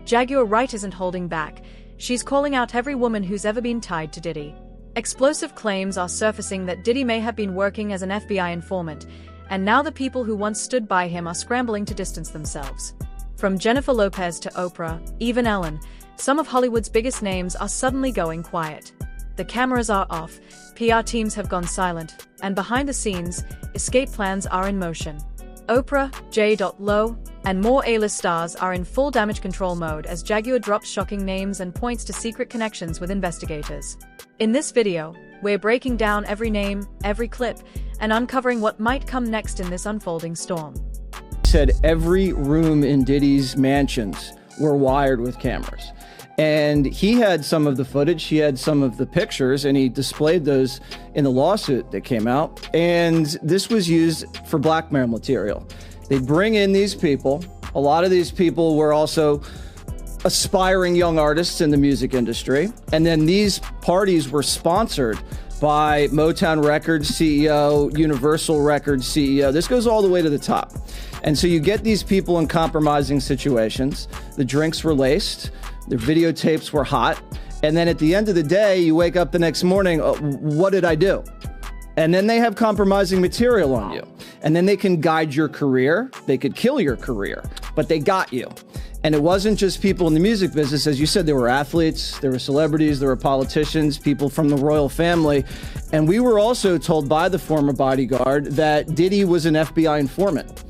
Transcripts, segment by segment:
Jaguar Wright isn't holding back. She's calling out every woman who's ever been tied to Diddy. Explosive claims are surfacing that Diddy may have been working as an FBI informant, and now the people who once stood by him are scrambling to distance themselves. From Jennifer Lopez to Oprah, even Ellen, some of Hollywood's biggest names are suddenly going quiet. The cameras are off, PR teams have gone silent, and behind the scenes, escape plans are in motion. Oprah, J.Lo, and more A-list stars are in full damage control mode as Jaguar drops shocking names and points to secret connections with investigators. In this video, we're breaking down every name, every clip, and uncovering what might come next in this unfolding storm. He said every room in Diddy's mansions were wired with cameras. And he had some of the footage, he had some of the pictures, and he displayed those in the lawsuit that came out. And this was used for blackmail material. They'd bring in these people. A lot of these people were also aspiring young artists in the music industry. And then these parties were sponsored by Motown Records CEO, Universal Records CEO. This goes all the way to the top. And so you get these people in compromising situations. The drinks were laced, their videotapes were hot. And then at the end of the day, you wake up the next morning, what did I do? And then they have compromising material on you. And then they can guide your career. They could kill your career, but they got you. And it wasn't just people in the music business. As you said, there were athletes, there were celebrities, there were politicians, people from the royal family. And we were also told by the former bodyguard that Diddy was an FBI informant.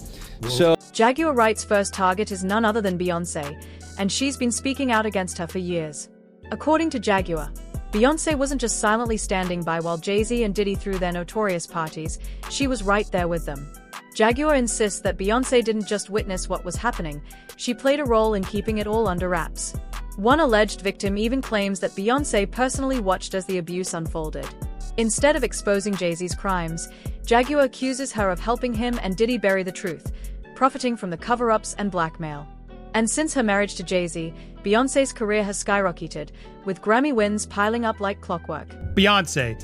So Jaguar Wright's first target is none other than Beyoncé, and she's been speaking out against her for years. According to Jaguar, Beyoncé wasn't just silently standing by while Jay-Z and Diddy threw their notorious parties, she was right there with them. Jaguar insists that Beyoncé didn't just witness what was happening, she played a role in keeping it all under wraps. One alleged victim even claims that Beyoncé personally watched as the abuse unfolded. Instead of exposing Jay-Z's crimes, Jaguar accuses her of helping him and Diddy bury the truth, profiting from the cover-ups and blackmail. And since her marriage to Jay-Z, Beyoncé's career has skyrocketed, with Grammy wins piling up like clockwork. Beyoncé,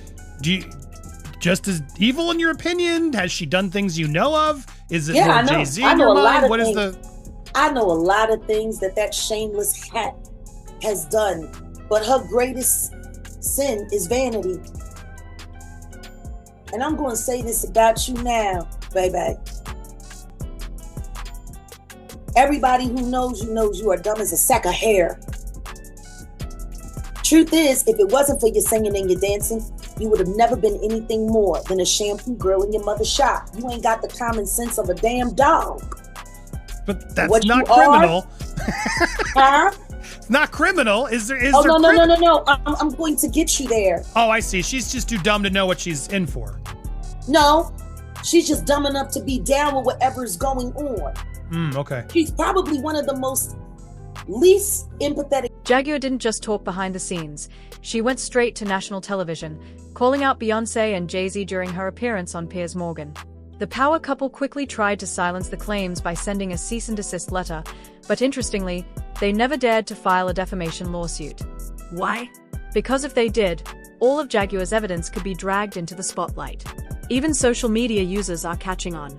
just as evil in your opinion? Has she done things you know of? Is it more Jay-Z in your mind? What is the... I know a lot of things that shameless hat has done, but her greatest sin is vanity. And I'm going to say this about you now, baby. Everybody who knows you are dumb as a sack of hair. Truth is, if it wasn't for your singing and your dancing, you would have never been anything more than a shampoo girl in your mother's shop. You ain't got the common sense of a damn dog. But that's not criminal. Huh? It's not criminal. Is there? No. I'm going to get you there. Oh, I see. She's just too dumb to know what she's in for. No, she's just dumb enough to be down with whatever's going on. Okay. She's probably one of the most least empathetic. Jaguar didn't just talk behind the scenes. She went straight to national television, calling out Beyoncé and Jay-Z during her appearance on Piers Morgan. The power couple quickly tried to silence the claims by sending a cease and desist letter, but interestingly, they never dared to file a defamation lawsuit. Why? Because if they did, all of Jaguar's evidence could be dragged into the spotlight. Even social media users are catching on.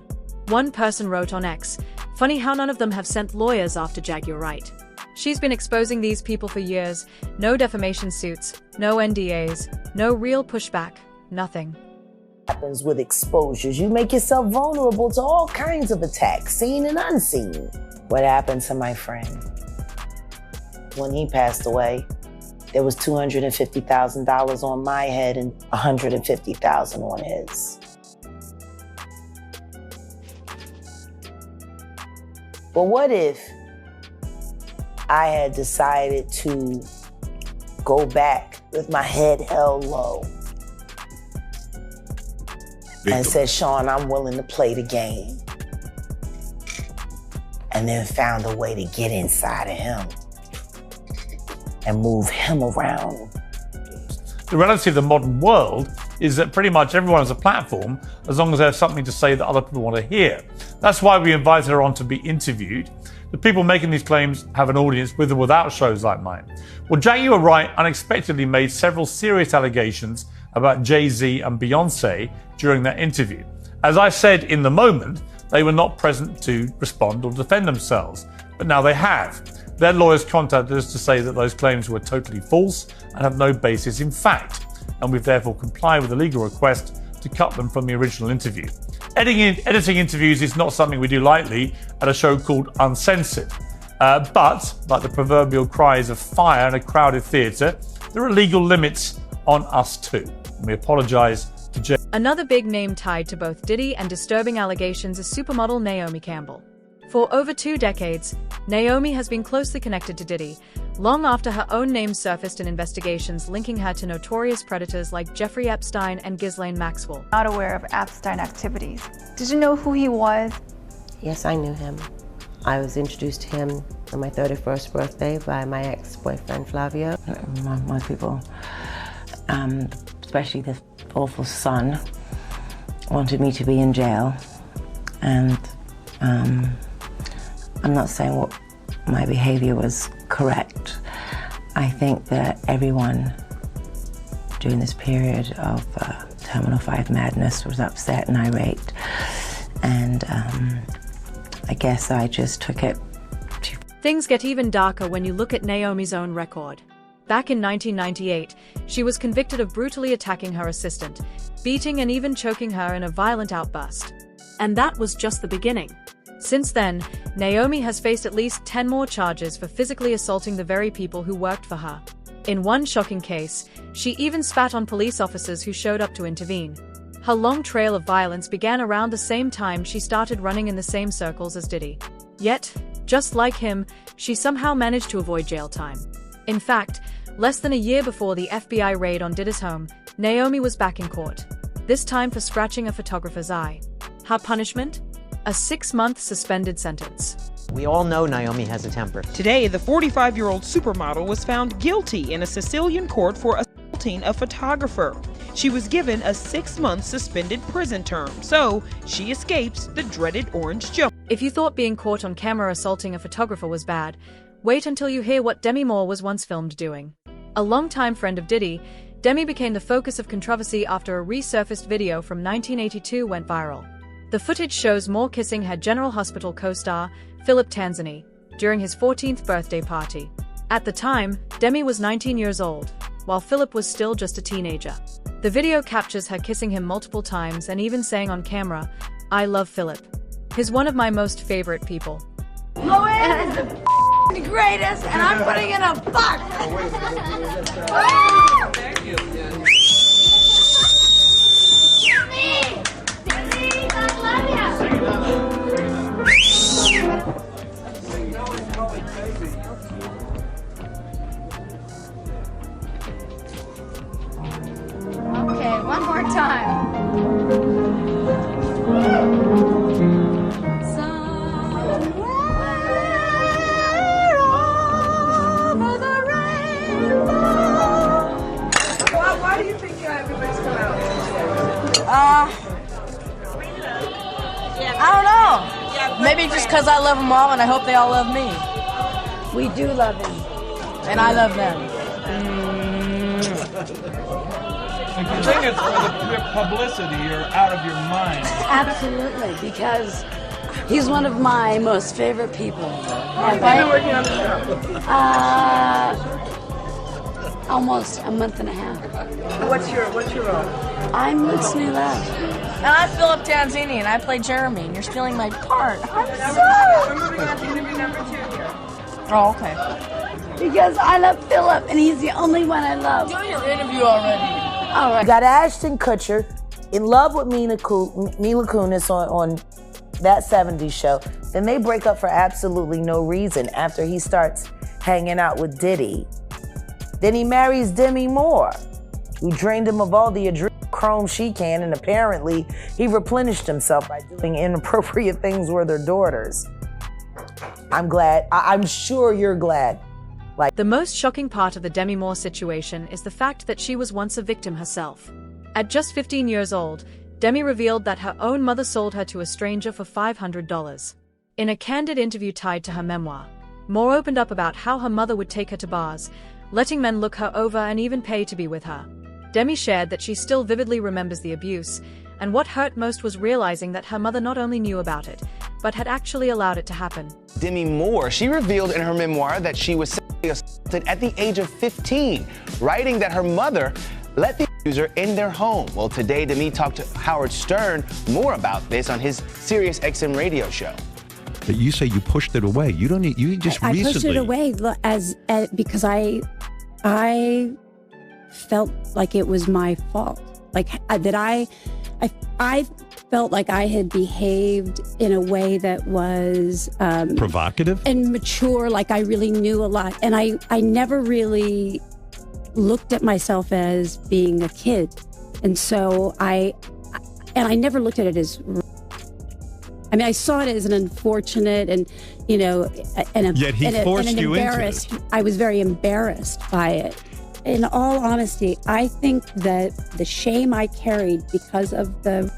One person wrote on X, "Funny how none of them have sent lawyers after Jaguar Wright." She's been exposing these people for years. No defamation suits, no NDAs, no real pushback, nothing. Happens with exposures. You make yourself vulnerable to all kinds of attacks, seen and unseen. What happened to my friend? When he passed away, there was $250,000 on my head and $150,000 on his. But what if I had decided to go back with my head held low and said, Sean, I'm willing to play the game, and then found a way to get inside of him and move him around? The reality of the modern world is that pretty much everyone has a platform as long as they have something to say that other people want to hear. That's why we invited her on to be interviewed. The people making these claims have an audience with or without shows like mine. Well, Jaguar Wright unexpectedly made several serious allegations about Jay-Z and Beyoncé during that interview. As I said in the moment, they were not present to respond or defend themselves, but now they have. Their lawyers contacted us to say that those claims were totally false and have no basis in fact, and we've therefore complied with the legal request to cut them from the original interview. Editing interviews is not something we do lightly at a show called Uncensored. But, like the proverbial cries of fire in a crowded theatre, there are legal limits on us too. And we apologise to Jay. Another big name tied to both Diddy and disturbing allegations is supermodel Naomi Campbell. For over 2 decades, Naomi has been closely connected to Diddy, long after her own name surfaced in investigations linking her to notorious predators like Jeffrey Epstein and Ghislaine Maxwell. Not aware of Epstein activities. Did you know who he was? Yes, I knew him. I was introduced to him on my 31st birthday by my ex-boyfriend Flavio. Most people, especially this awful son, wanted me to be in jail. And I'm not saying what my behavior was correct. I think that everyone during this period of Terminal 5 madness was upset and irate. And I guess I just took it. Things get even darker when you look at Naomi's own record. Back in 1998, she was convicted of brutally attacking her assistant, beating and even choking her in a violent outburst. And that was just the beginning. Since then, Naomi has faced at least 10 more charges for physically assaulting the very people who worked for her. In one shocking case, she even spat on police officers who showed up to intervene. Her long trail of violence began around the same time she started running in the same circles as Diddy. Yet, just like him, she somehow managed to avoid jail time. In fact, less than a year before the FBI raid on Diddy's home, Naomi was back in court, this time for scratching a photographer's eye. Her punishment? A 6-month suspended sentence. We all know Naomi has a temper. Today, the 45-year-old supermodel was found guilty in a Sicilian court for assaulting a photographer. She was given a 6-month suspended prison term, so she escapes the dreaded orange jump. If you thought being caught on camera assaulting a photographer was bad, wait until you hear what Demi Moore was once filmed doing. A longtime friend of Diddy, Demi became the focus of controversy after a resurfaced video from 1982 went viral. The footage shows Moore kissing her General Hospital co-star, Philip Tanzani, during his 14th birthday party. At the time, Demi was 19 years old, while Philip was still just a teenager. The video captures her kissing him multiple times and even saying on camera, "I love Philip. He's one of my most favorite people." Lois is the greatest, and I'm putting in a buck. Thank you. Okay, one more time. Why do you think everybody's come out? I don't know. Maybe just because I love them all and I hope they all love me. We do love him. And I love them. If you think it's for the pure publicity, you're out of your mind. Absolutely, because he's one of my most favorite people. Have you been working on the show? Almost a month and a half. What's your role? I'm Luke's new love. And I'm Philip Tanzani, and I play Jeremy, and you're stealing my part. I'm sorry. We're moving on to interview number 2 here. Oh, okay. Because I love Philip, and he's the only one I love. Do your interview already. All right. You got Ashton Kutcher in love with Mila Kunis on that 70s show. Then they break up for absolutely no reason after he starts hanging out with Diddy. Then he marries Demi Moore, who drained him of all the adrenochrome she can, and apparently he replenished himself by doing inappropriate things with their daughters. I'm glad. I'm sure you're glad. The most shocking part of the Demi Moore situation is the fact that she was once a victim herself. At just 15 years old, Demi revealed that her own mother sold her to a stranger for $500. In a candid interview tied to her memoir, Moore opened up about how her mother would take her to bars, letting men look her over and even pay to be with her. Demi shared that she still vividly remembers the abuse, and what hurt most was realizing that her mother not only knew about it, but had actually allowed it to happen. Demi Moore, she revealed in her memoir that she was sexually assaulted at the age of 15, writing that her mother let the abuser in their home. Well, today, Demi talked to Howard Stern more about this on his Sirius XM radio show. But you say you pushed it away. You don't need, you just recently. I pushed it away because I felt like it was my fault. Like that I felt like I had behaved in a way that was provocative and mature, like I really knew a lot. And I never really looked at myself as being a kid. And so I never looked at it as, I mean, I saw it as an unfortunate and, you know, Yet he forced you into it. I was very embarrassed by it. In all honesty, I think that the shame I carried because of the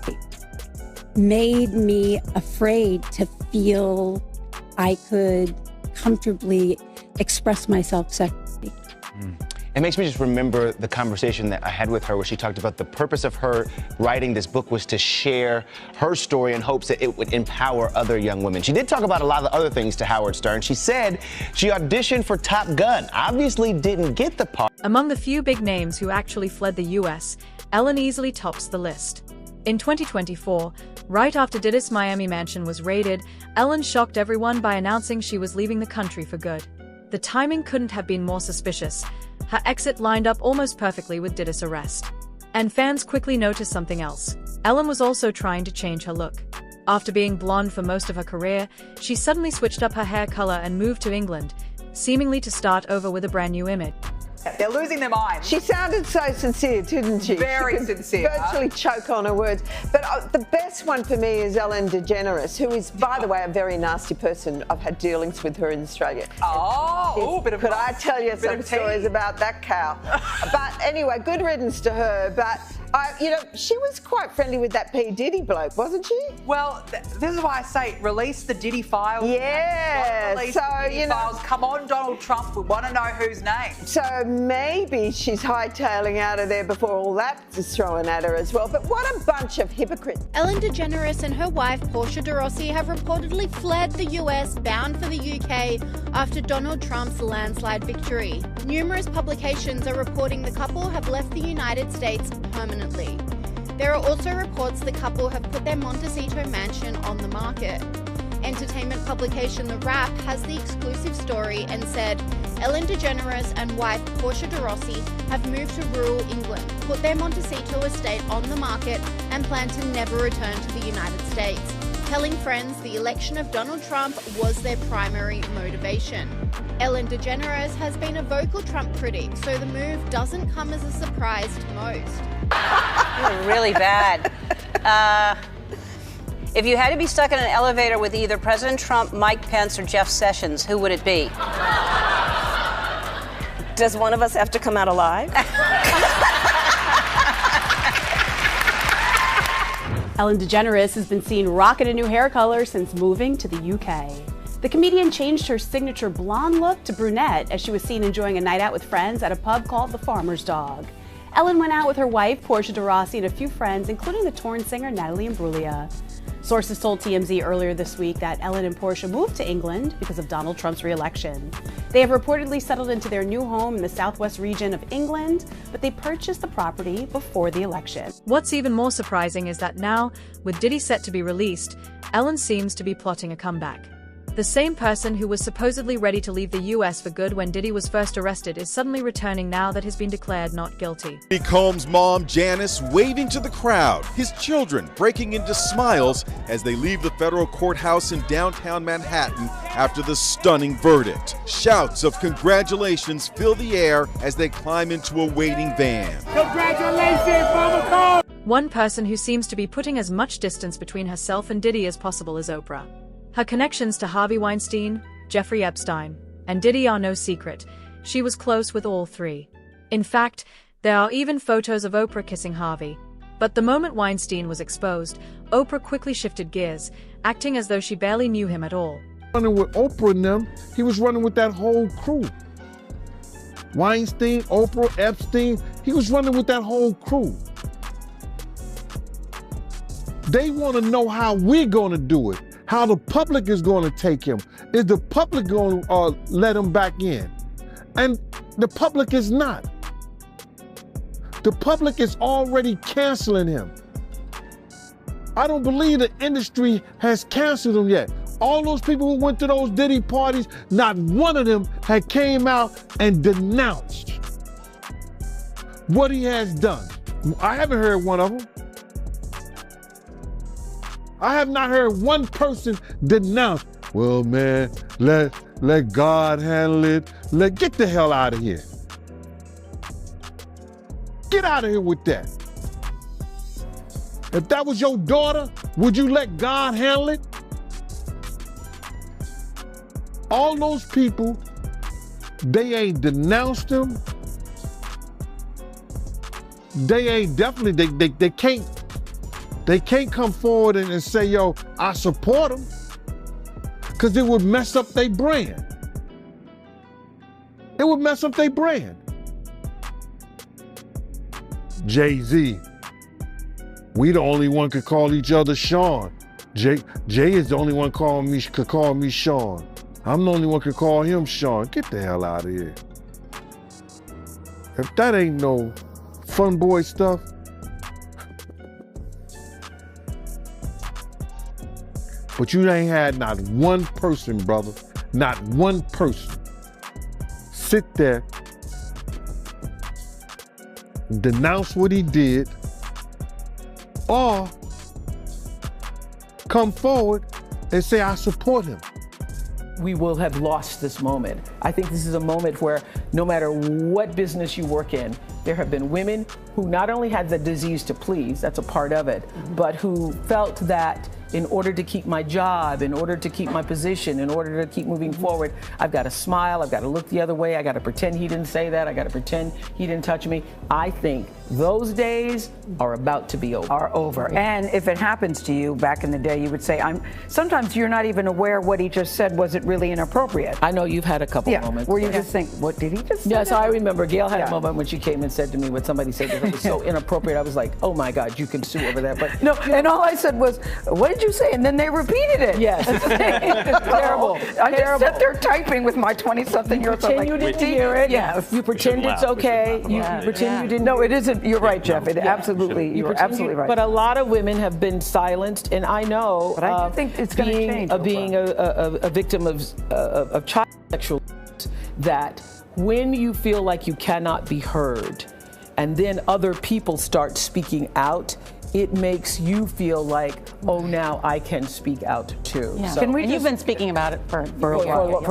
made me afraid to feel I could comfortably express myself sexually. It makes me just remember the conversation that I had with her where she talked about the purpose of her writing this book was to share her story in hopes that it would empower other young women. She did talk about a lot of other things to Howard Stern. She said she auditioned for Top Gun, obviously didn't get the part. Among the few big names who actually fled the US, Ellen easily tops the list. In 2024, right after Diddy's Miami mansion was raided, Ellen shocked everyone by announcing she was leaving the country for good. The timing couldn't have been more suspicious. Her exit lined up almost perfectly with Diddy's arrest. And fans quickly noticed something else. Ellen was also trying to change her look. After being blonde for most of her career, she suddenly switched up her hair color and moved to England, seemingly to start over with a brand new image. They're losing their minds. She sounded so sincere, didn't she? Very she could sincere. Virtually choke on her words. But the best one for me is Ellen DeGeneres, who is, by the way, a very nasty person. I've had dealings with her in Australia. Could I tell you some stories about that cow? But anyway, good riddance to her. But you know, she was quite friendly with that P. Diddy bloke, wasn't she? Well, this is why I say release the Diddy files. Yeah. Release so the Diddy you know, files. Come on, Donald Trump. We want to know whose name. So maybe she's hightailing out of there before all that is thrown at her as well. But what a bunch of hypocrites. Ellen DeGeneres and her wife, Portia de Rossi, have reportedly fled the US, bound for the UK, after Donald Trump's landslide victory. Numerous publications are reporting the couple have left the United States permanently. There are also reports the couple have put their Montecito mansion on the market. Entertainment publication The Wrap has the exclusive story and said Ellen DeGeneres and wife Portia de Rossi have moved to rural England, put their Montecito estate on the market and plan to never return to the United States, telling friends the election of Donald Trump was their primary motivation. Ellen DeGeneres has been a vocal Trump critic, so the move doesn't come as a surprise to most. You're really bad. If you had to be stuck in an elevator with either President Trump, Mike Pence, or Jeff Sessions, who would it be? Does one of us have to come out alive? Ellen DeGeneres has been seen rocking a new hair color since moving to the UK. The comedian changed her signature blonde look to brunette as she was seen enjoying a night out with friends at a pub called The Farmer's Dog. Ellen went out with her wife, Portia de Rossi, and a few friends, including the Torn singer Natalie Imbruglia. Sources told TMZ earlier this week that Ellen and Portia moved to England because of Donald Trump's re-election. They have reportedly settled into their new home in the southwest region of England, but they purchased the property before the election. What's even more surprising is that now, with Diddy set to be released, Ellen seems to be plotting a comeback. The same person who was supposedly ready to leave the US for good when Diddy was first arrested is suddenly returning now that he's been declared not guilty. Diddy Combs' mom, Janice, waving to the crowd, his children breaking into smiles as they leave the federal courthouse in downtown Manhattan after the stunning verdict. Shouts of congratulations fill the air as they climb into a waiting van. Congratulations, Mama Combs! One person who seems to be putting as much distance between herself and Diddy as possible is Oprah. Her connections to Harvey Weinstein, Jeffrey Epstein, and Diddy are no secret. She was close with all three. In fact, there are even photos of Oprah kissing Harvey. But the moment Weinstein was exposed, Oprah quickly shifted gears, acting as though she barely knew him at all. Running with Oprah and them, he was running with that whole crew. Weinstein, Oprah, Epstein, he was running with that whole crew. They want to know how we're going to do it. how the public is going to take him. Is the public going to let him back in? And the public is not. The public is already canceling him. I don't believe the industry has canceled him yet. All those people who went to those Diddy parties, not one of them had came out and denounced what he has done. I haven't heard one of them. I have not heard one person denounce, well, man, let God handle it. Get the hell out of here. Get out of here with that. If that was your daughter, would you let God handle it? All those people, they ain't denounced him. They ain't definitely, they can't come forward and say, yo, I support him. Because it would mess up their brand. It would mess up their brand. Jay-Z, we the only one could call each other Sean. Jay is the only one could call me Sean. I'm the only one could call him Sean. Get the hell out of here. If that ain't no fun boy stuff, but you ain't had not one person, brother, not one person sit there, denounce what he did, or come forward and say, I support him. We will have lost this moment. I think this is a moment where no matter what business you work in, there have been women who not only had the disease to please, that's a part of it, but who felt that in order to keep my job, in order to keep my position, in order to keep moving forward, I've got to smile, I've got to look the other way, I got to pretend he didn't say that, I got to pretend he didn't touch me. I think those days are about to be over. Are over. And if it happens to you back in the day, you would say, sometimes you're not even aware what he just said wasn't really inappropriate. I know you've had a couple moments. Where you just think, what did he just say? Yes, I remember Gail had a moment when she came and said to me what somebody said that was so inappropriate. I was like, oh my God, you can sue over that. But no, and all I said was, what did you say? And then they repeated it. Yes. Terrible. I just sat there typing with my 20-something-year-old. You pretend you didn't hear it. Yes. You pretend it's okay. You pretend you didn't. No, it isn't. You're right, Jeff. It absolutely, you're absolutely right. But a lot of women have been silenced, and I know. But I think it's going to change. Being a victim of child sexual abuse, that when you feel like you cannot be heard, and then other people start speaking out, it makes you feel like, oh, now I can speak out too. Yeah. So, and you've been speaking about it for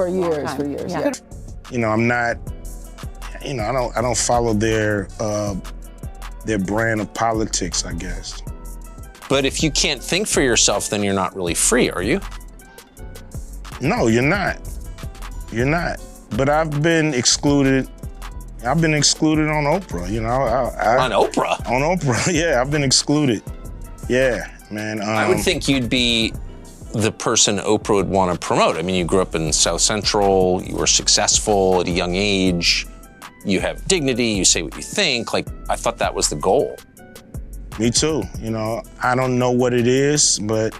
years. Yeah. You know, I'm not. You know, I don't follow their brand of politics, I guess. But if you can't think for yourself, then you're not really free, are you? No, you're not. You're not. But I've been excluded. I've been excluded on Oprah, you know. On Oprah? On Oprah, yeah, I've been excluded. Yeah, man. I would think you'd be the person Oprah would want to promote. I mean, you grew up in South Central, you were successful at a young age, you have dignity, you say what you think. Like, I thought that was the goal. Me too, you know. I don't know what it is, but,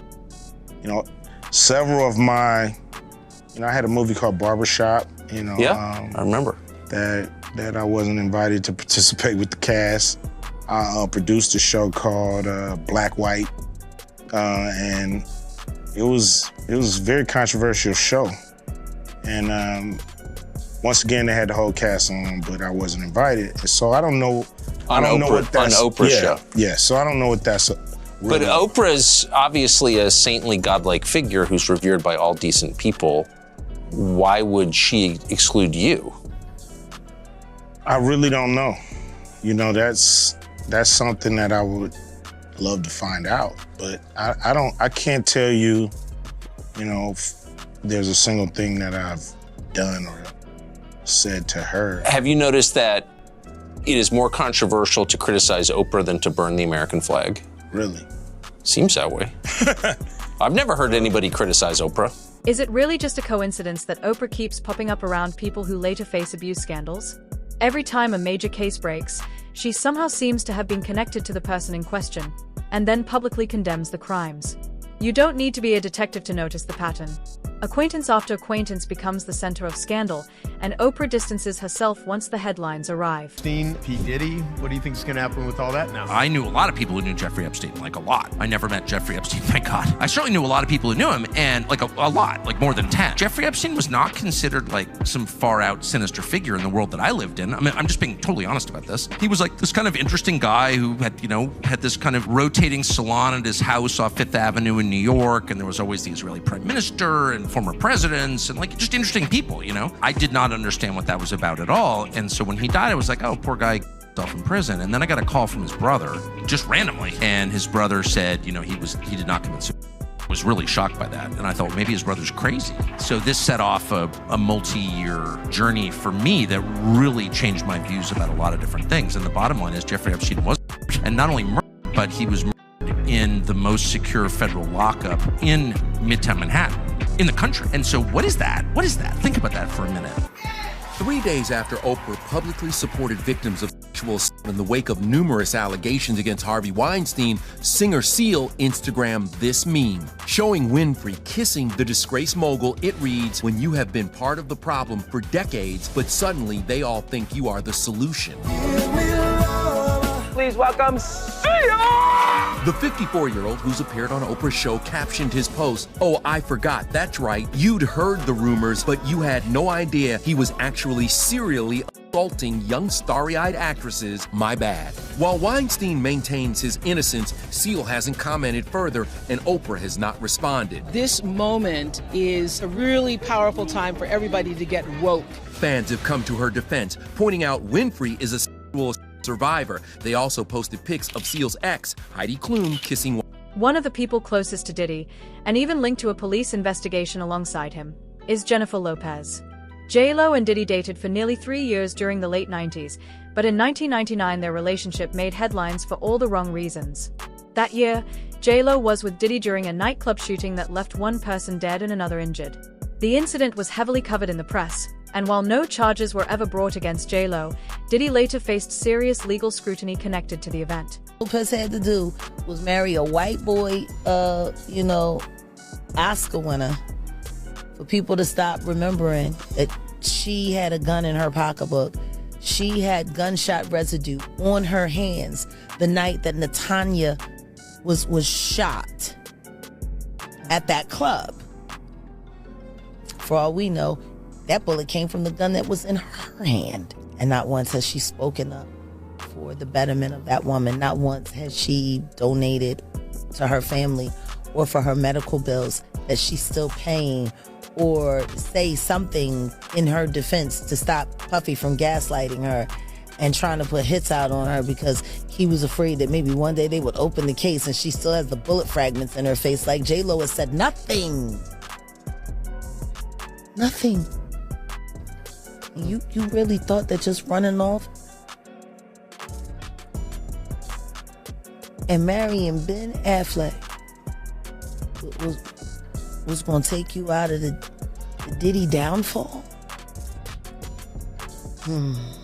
you know, several of my, you know, I had a movie called Barbershop, you know. Yeah, I remember. That I wasn't invited to participate with the cast. I produced a show called Black White, and it was a very controversial show. And once again, they had the whole cast on, but I wasn't invited. So I don't know. On Oprah's show. Yeah. So I don't know what that's. But Oprah's obviously a saintly, godlike figure who's revered by all decent people. Why would she exclude you? I really don't know. You know, that's something that I would love to find out. But I can't tell you, you know, if there's a single thing that I've done or said to her. Have you noticed that it is more controversial to criticize Oprah than to burn the American flag? Really? Seems that way. I've never heard anybody criticize Oprah. Is it really just a coincidence that Oprah keeps popping up around people who later face abuse scandals? Every time a major case breaks, she somehow seems to have been connected to the person in question, and then publicly condemns the crimes. You don't need to be a detective to notice the pattern. Acquaintance after acquaintance becomes the center of scandal, and Oprah distances herself once the headlines arrive. P. Diddy, what do you think is going to happen with all that now? I knew a lot of people who knew Jeffrey Epstein, like a lot. I never met Jeffrey Epstein, thank God. I certainly knew a lot of people who knew him, and like a lot, like more than 10. Jeffrey Epstein was not considered like some far out sinister figure in the world that I lived in. I mean, I'm just being totally honest about this. He was like this kind of interesting guy who had, had this kind of rotating salon at his house off Fifth Avenue in New York, and there was always the Israeli prime minister and former presidents and like just interesting people, I did not understand what that was about at all. And so when he died, I was like, oh, poor guy off in prison. And then I got a call from his brother, just randomly. And his brother said, he did not commit suicide. I was really shocked by that. And I thought, well, maybe his brother's crazy. So this set off a multi-year journey for me that really changed my views about a lot of different things. And the bottom line is Jeffrey Epstein was murdered. And not only murdered, but he was murdered in the most secure federal lockup in Midtown Manhattan. In the country. And so what is that? What is that? Think about that for a minute. 3 days after Oprah publicly supported victims of sexual assault in the wake of numerous allegations against Harvey Weinstein, singer Seal Instagrammed this meme. Showing Winfrey kissing the disgraced mogul, it reads, "When you have been part of the problem for decades, but suddenly they all think you are the solution." Please welcome Seal! The 54-year-old who's appeared on Oprah's show captioned his post, "Oh, I forgot, that's right, you'd heard the rumors, but you had no idea he was actually serially assaulting young starry-eyed actresses, my bad." While Weinstein maintains his innocence, Seal hasn't commented further, and Oprah has not responded. This moment is a really powerful time for everybody to get woke. Fans have come to her defense, pointing out Winfrey is a sexual survivor. They also posted pics of Seal's ex, Heidi Klum, kissing one of the people closest to Diddy, and even linked to a police investigation alongside him, is Jennifer Lopez. J-Lo and Diddy dated for nearly 3 years during the late 90s, but in 1999 their relationship made headlines for all the wrong reasons. That year, J-Lo was with Diddy during a nightclub shooting that left one person dead and another injured. The incident was heavily covered in the press, and while no charges were ever brought against J-Lo, Diddy later faced serious legal scrutiny connected to the event. Lopez had to do was marry a white boy, Oscar winner, for people to stop remembering that she had a gun in her pocketbook. She had gunshot residue on her hands the night that Natanya was shot at that club. For all we know, that bullet came from the gun that was in her hand. And not once has she spoken up for the betterment of that woman. Not once has she donated to her family or for her medical bills that she's still paying, or say something in her defense to stop Puffy from gaslighting her and trying to put hits out on her because he was afraid that maybe one day they would open the case and she still has the bullet fragments in her face. Like J-Lo has said nothing. Nothing. You really thought that just running off and marrying Ben Affleck was going to take you out of the Diddy downfall?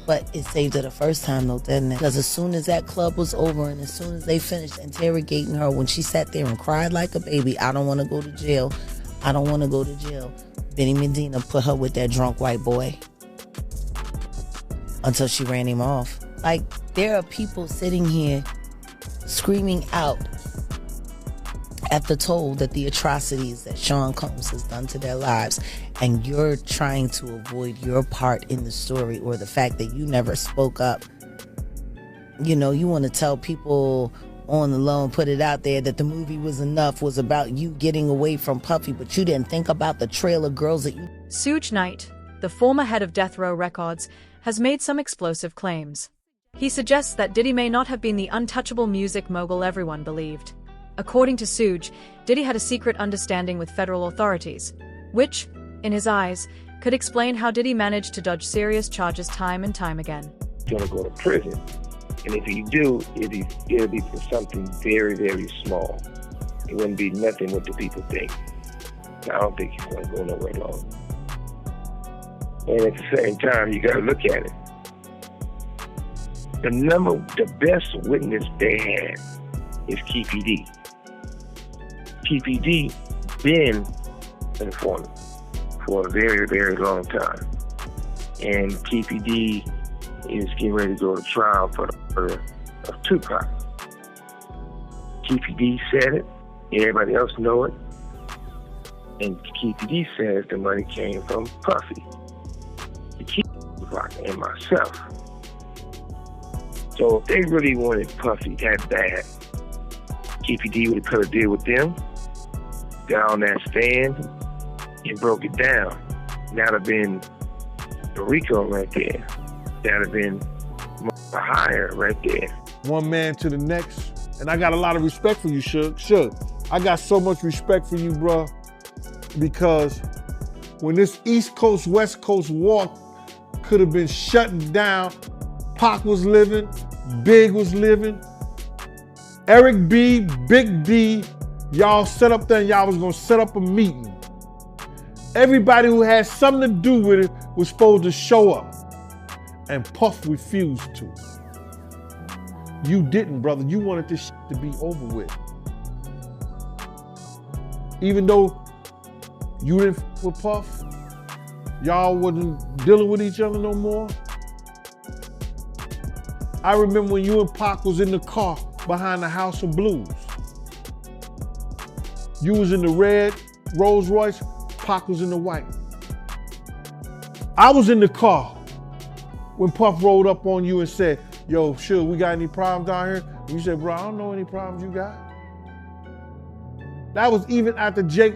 But it saved her the first time though, didn't it? Because as soon as that club was over and as soon as they finished interrogating her, when she sat there and cried like a baby, "I don't want to go to jail. I don't want to go to jail," Benny Medina put her with that drunk white boy until she ran him off. Like, there are people sitting here screaming out at the toll that the atrocities that Sean Combs has done to their lives, and you're trying to avoid your part in the story or the fact that you never spoke up. You want to tell people on the low and put it out there that the movie Was Enough was about you getting away from Puffy, but you didn't think about the trail of girls that you... Suge Knight, the former head of Death Row Records, has made some explosive claims. He suggests that Diddy may not have been the untouchable music mogul everyone believed. According to Suge, Diddy had a secret understanding with federal authorities, which, in his eyes, could explain how Diddy managed to dodge serious charges time and time again. You're going to go to prison, and if you do, it'll be for something very, very small. It wouldn't be nothing what the people think. I don't think he's going to go nowhere long. And at the same time, you got to look at it. The best witness they had is Keefy D. PPD been informant for a very, very long time. And PPD is getting ready to go to trial for the murder of Tupac. PPD said it, everybody else know it, and PPD says the money came from Puffy, the kid and myself. So if they really wanted Puffy that bad, PPD would have could have deal with them, got on that stand, and broke it down. That'd have been the Rico right there. That'd have been higher right there. One man to the next. And I got a lot of respect for you, Suge. Suge, I got so much respect for you, bro, because when this East Coast, West Coast war could have been shut down, Pac was living, Big was living, Eric B, Big D, y'all set up there and y'all was gonna set up a meeting. Everybody who had something to do with it was supposed to show up, and Puff refused to. You didn't, brother. You wanted this shit to be over with. Even though you didn't f with Puff, y'all wasn't dealing with each other no more. I remember when you and Pac was in the car behind the House of Blues. You was in the red Rolls Royce, Pac was in the white. I was in the car when Puff rolled up on you and said, yo, Suge, we got any problems down here? And you said, bro, I don't know any problems you got. That was even after Jake.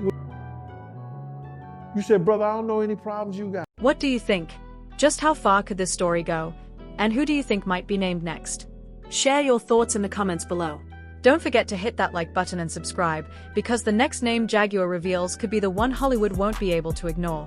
You said, brother, I don't know any problems you got. What do you think? Just how far could this story go? And who do you think might be named next? Share your thoughts in the comments below. Don't forget to hit that like button and subscribe, because the next name Jaguar reveals could be the one Hollywood won't be able to ignore.